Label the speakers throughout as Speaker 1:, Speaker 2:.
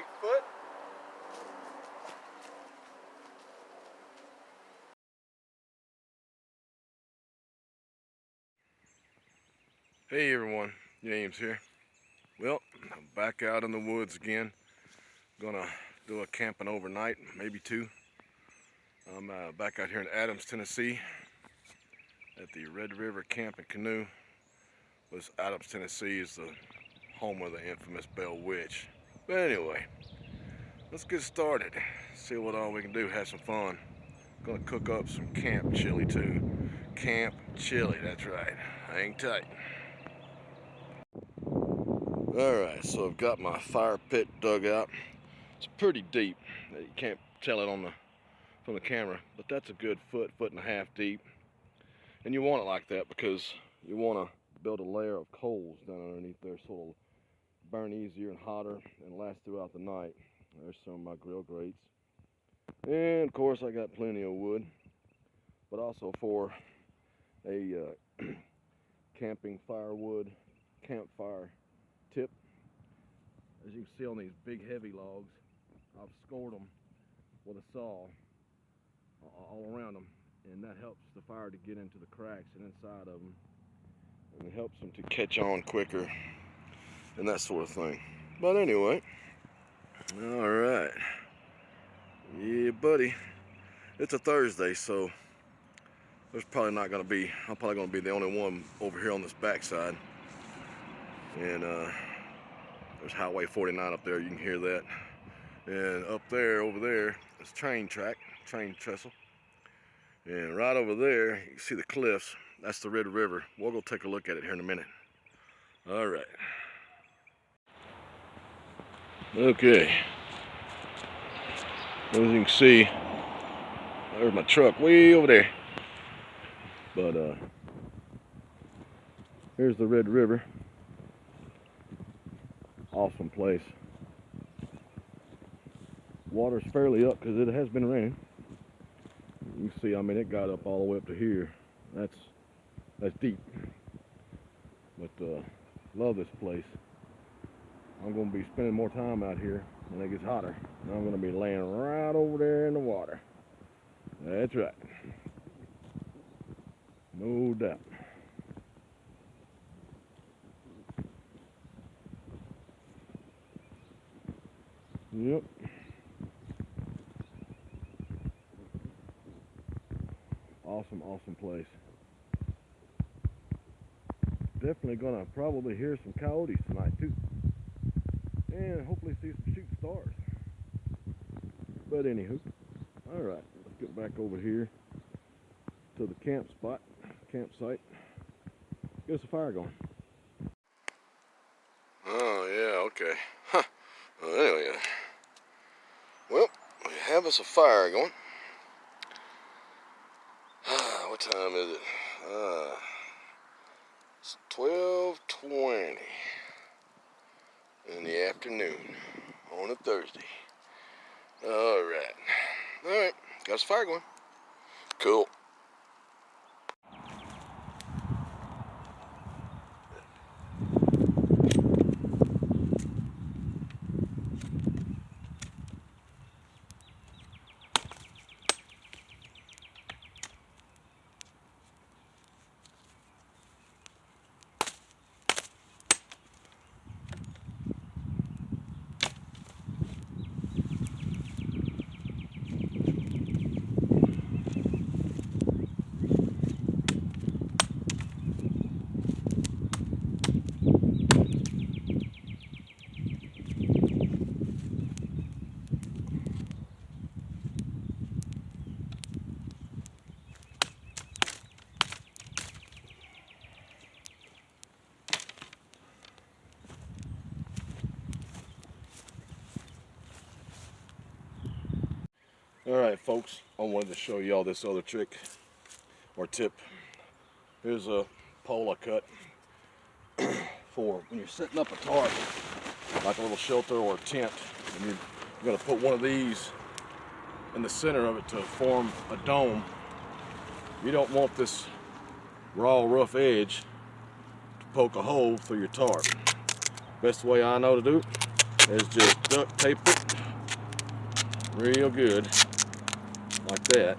Speaker 1: Bigfoot. Hey everyone, Yames here. Well, I'm back out in the woods again. Gonna do a camping overnight, maybe two. I'm back out here in Adams, Tennessee at the Red River Camp and Canoe. This Adams, Tennessee is the home of the infamous Bell Witch. But anyway, let's get started. See what all we can do, have some fun. Gonna cook up some camp chili too. Camp chili, that's right. Hang tight. Alright, so I've got my fire pit dug out. It's pretty deep. You can't tell it from the camera, but that's a good foot and a half deep. And you want it like that because you want to build a layer of coals down underneath there so it'll burn easier and hotter and last throughout the night. There's some of my grill grates. And of course I got plenty of wood, but also for a camping firewood campfire tip. As you can see on these big heavy logs, I've scored them with a saw all around them, and that helps the fire to get into the cracks and inside of them, and it helps them to catch on quicker and that sort of thing. But anyway, all right, yeah buddy, it's a Thursday, so there's probably not going to be, I'm probably going to be the only one over here on this backside. And there's Highway 49 up there, you can hear that. And up there, over there, is train track, train trestle. And right over there, you can see the cliffs. That's the Red River. We'll go take a look at it here in a minute. All right. Okay. As you can see, there's my truck way over there. But here's the Red River. Awesome place. Water's fairly up because it has been raining. You can see, I mean, it got up all the way up to here. That's deep. But love this place. I'm going to be spending more time out here when it gets hotter. And I'm going to be laying right over there in the water. That's right. No doubt. Yep. Awesome place. Definitely gonna probably hear some coyotes tonight too. And hopefully see some shooting stars. But anywho, alright, let's get back over here to the campsite. Get us a fire going. Oh yeah, okay. Huh. Well, anyway, well, we have us a fire going. What time is it? It's 12:20 in the afternoon on a Thursday. Alright, got us a fire going. Cool. Alright folks, I wanted to show y'all this other trick or tip. Here's a pole I cut for when you're setting up a tarp, like a little shelter or a tent, and you're going to put one of these in the center of it to form a dome. You don't want this raw, rough edge to poke a hole through your tarp. Best way I know to do it is just duct tape it real good, like that.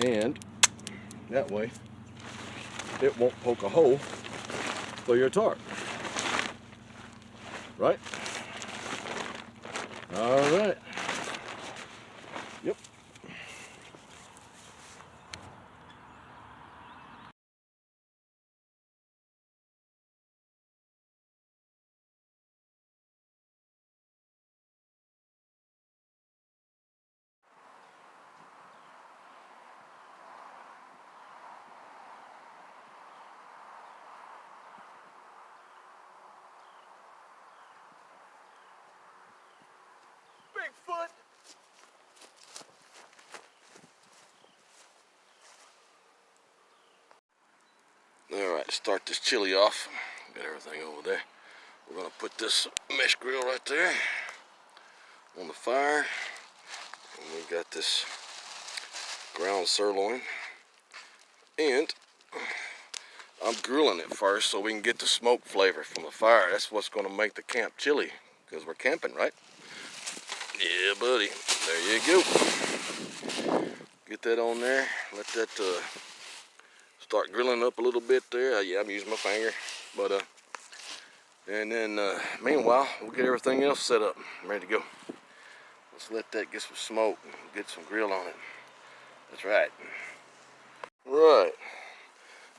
Speaker 1: And that way, it won't poke a hole for your tarp. Right? All right. Yep. Bigfoot! Alright, to start this chili off, got everything over there. We're going to put this mesh grill right there on the fire. And we got this ground sirloin. And I'm grilling it first so we can get the smoke flavor from the fire. That's what's going to make the camp chili, because we're camping, right? Yeah, buddy. There you go. Get that on there. Let that start grilling up a little bit there. Yeah, I'm using my finger. But and then meanwhile, we'll get everything else set up. I'm ready to go. Let's let that get some smoke and get some grill on it. That's right. Right.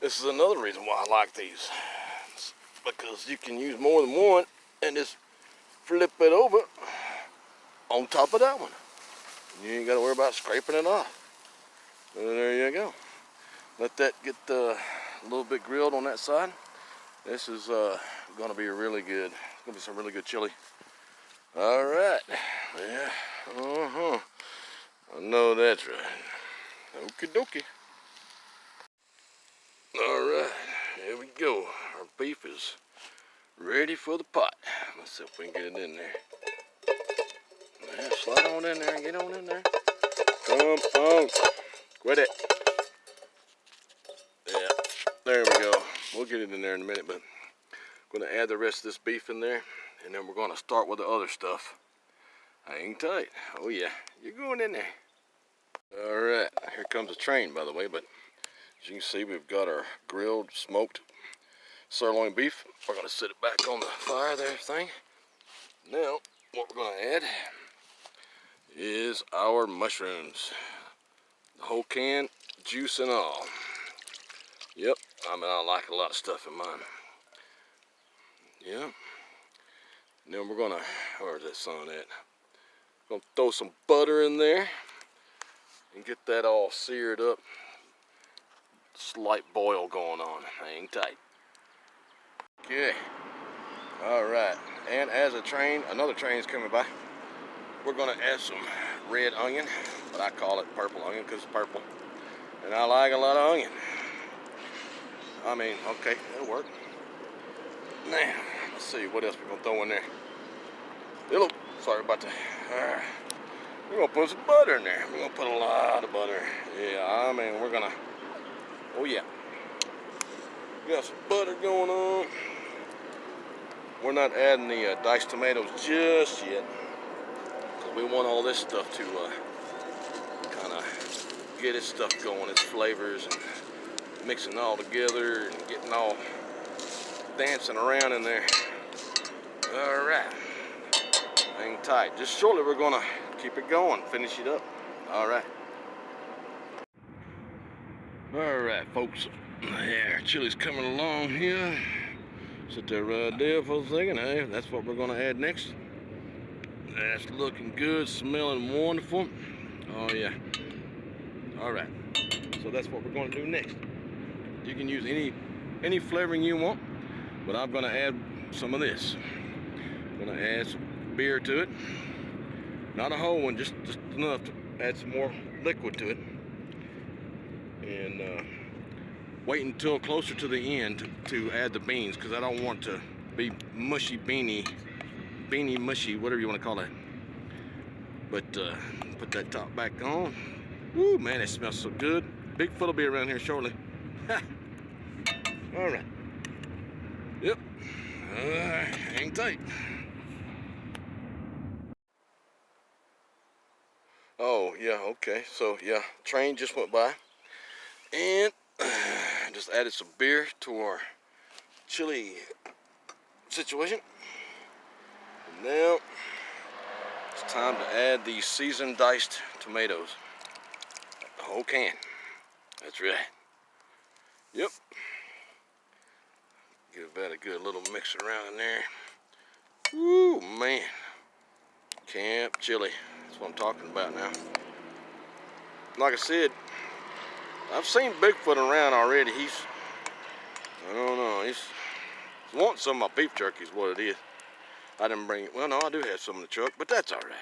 Speaker 1: This is another reason why I like these. It's because you can use more than one and just flip it over on top of that one. You ain't got to worry about scraping it off. And there you go. Let that get a little bit grilled on that side. This is going to be really good. It's going to be some really good chili. All right. Yeah. I know that's right. Okie dokie. All right. Here we go. Our beef is ready for the pot. Let's see if we can get it in there. Yeah, slide on in there and get on in there. Come on. Quit it. Yeah, there we go. We'll get it in there in a minute, but I'm going to add the rest of this beef in there, and then we're going to start with the other stuff. Hang tight. Oh yeah, you're going in there. All right, here comes the train, by the way, but as you can see, we've got our grilled, smoked sirloin beef. We're going to set it back on the fire there, thing. Now, what we're going to add is our mushrooms. The whole can, juice and all. Yep, I mean, I like a lot of stuff in mine. Yeah. And then we're gonna, where's that sun at? Gonna throw some butter in there and get that all seared up. Slight boil going on. Hang tight. Okay. All right. And as another train's coming by, we're gonna add some red onion, but I call it purple onion because it's purple. And I like a lot of onion. I mean, okay, it'll work. Now, let's see what else we're gonna throw in there. Sorry about that. We're gonna put some butter in there. We're gonna put a lot of butter. Yeah, I mean, we're gonna, oh yeah. We got some butter going on. We're not adding the diced tomatoes just yet, because we want all this stuff to kind of get its stuff going, its flavors, and mixing it all together and getting all dancing around in there. All right, hang tight. Just shortly we're gonna keep it going, finish it up. All right. All right, folks. Yeah, chili's coming along here. Sit there right there for a second. Hey, that's what we're gonna add next. That's looking good, smelling wonderful. Oh yeah. All right. So that's what we're gonna do next. You can use any flavoring you want, but I'm gonna add some of this. I'm gonna add some beer to it. Not a whole one, just enough to add some more liquid to it. And wait until closer to the end to add the beans, because I don't want to be mushy, beany mushy, whatever you want to call it. But put that top back on. Woo, man, it smells so good. Bigfoot will be around here shortly. All right. Yep. Hang tight. Oh, yeah, okay. So, yeah, train just went by. And just added some beer to our chili situation. And now it's time to add these seasoned diced tomatoes. The whole can. That's right. Yep. Give that a good little mix around in there. Woo, man. Camp chili. That's what I'm talking about now. Like I said, I've seen Bigfoot around already. I don't know, he's wanting some of my beef jerky is what it is. I didn't bring it. Well, no, I do have some in the truck, but that's all right.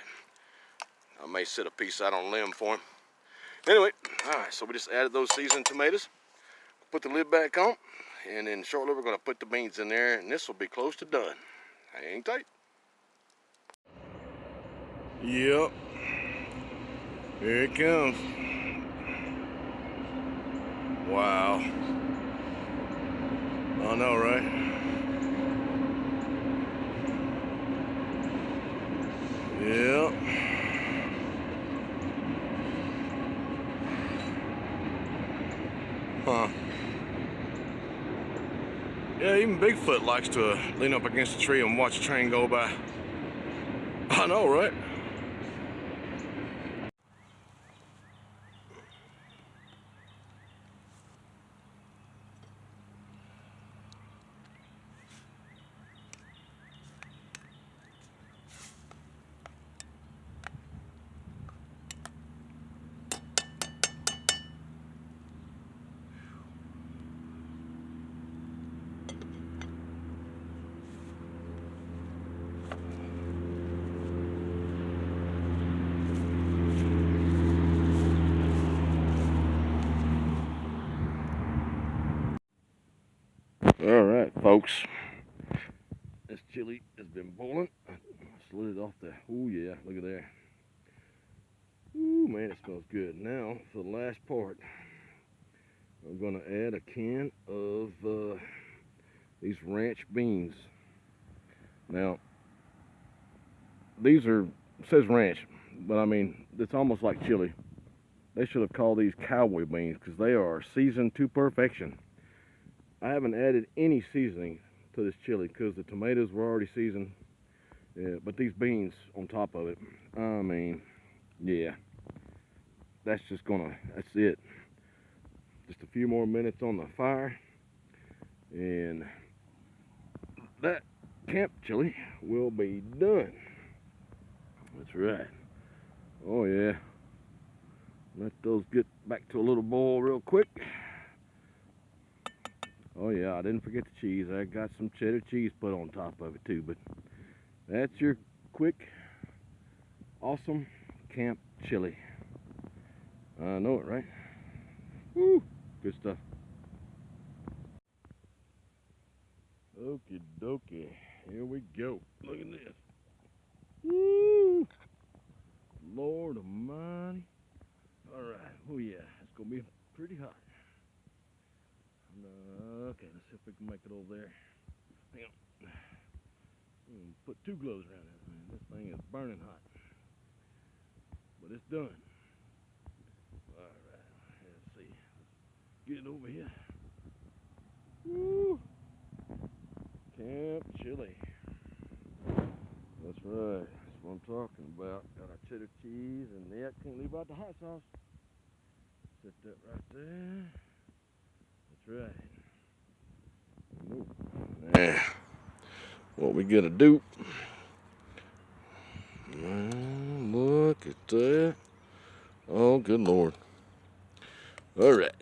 Speaker 1: I may set a piece out on a limb for him. Anyway, all right, so we just added those seasoned tomatoes. Put the lid back on, and then shortly we're going to put the beans in there, and this will be close to done. Hang tight. Yep. Here it comes. Wow. I know, right? Yep. Huh. Yeah, even Bigfoot likes to lean up against a tree and watch a train go by. I know, right? All right, folks. This chili has been boiling. I slid it off the. Oh yeah, look at there. Ooh, man, it smells good. Now, for the last part, I'm gonna add a can of these ranch beans. Now, these are, it says ranch, but I mean, it's almost like chili. They should have called these cowboy beans because they are seasoned to perfection. I haven't added any seasoning to this chili because the tomatoes were already seasoned. Yeah, but these beans on top of it, I mean, yeah, that's it. Just a few more minutes on the fire, and that camp chili will be done. That's right. Oh yeah. Let those get back to a little boil real quick. Oh yeah, I didn't forget the cheese. I got some cheddar cheese put on top of it too, but that's your quick, awesome camp chili. I know it, right? Woo, good stuff. Okie dokie, here we go. Look at this. Woo, Lord almighty. All right, oh yeah, it's gonna be pretty hot. Okay, let's see if we can make it over there. Hang on. Put two gloves around it. Man, this thing is burning hot. But it's done. Alright, let's see. Let's get it over here. Woo! Camp chili. That's right. That's what I'm talking about. Got our cheddar cheese, and yeah, can't leave out the hot sauce. Set that right there. That's right. Yeah. What we gotta do? Look at that. Oh, good Lord. All right.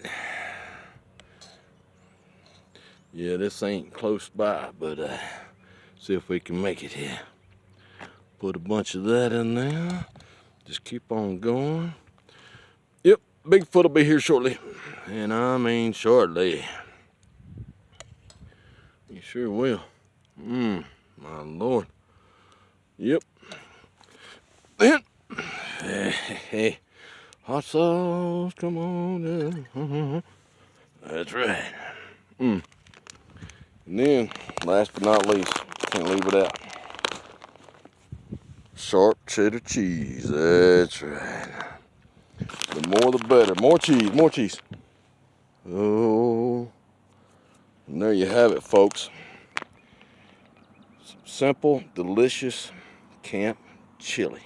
Speaker 1: Yeah, this ain't close by, but see if we can make it here. Put a bunch of that in there. Just keep on going. Yep, Bigfoot will be here shortly. And I mean shortly. You sure will. My Lord. Yep. Then, hey, hot sauce, come on in. That's right. And then, last but not least, can't leave it out. Sharp cheddar cheese. That's right. The more the better. More cheese, more cheese. Oh, and there you have it, folks. Some simple, delicious camp chili.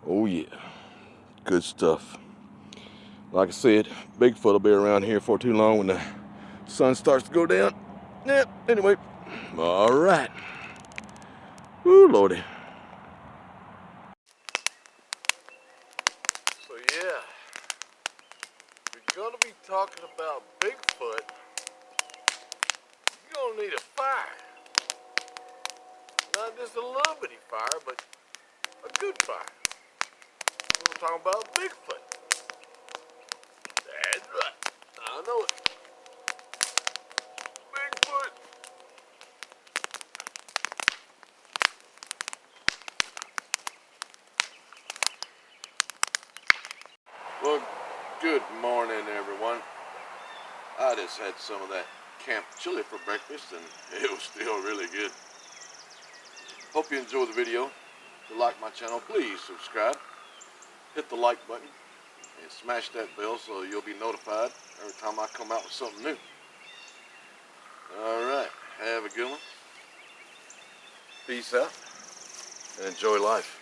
Speaker 1: Oh yeah, good stuff. Like I said, Bigfoot will be around here for too long when the sun starts to go down. Yep, anyway. All right. Woo, Lordy. So yeah, we're gonna be talking about Bigfoot. You're gonna need a fire. Not just a little bitty fire, but a good fire. We're talking about Bigfoot. That's right. I know it. Bigfoot. Well, good morning, everyone. I just had some of that camp chili for breakfast, and it was still really good. Hope you enjoyed the video. If you like my channel, please subscribe. Hit the like button and smash that bell so you'll be notified every time I come out with something new. Alright, have a good one. Peace out and enjoy life.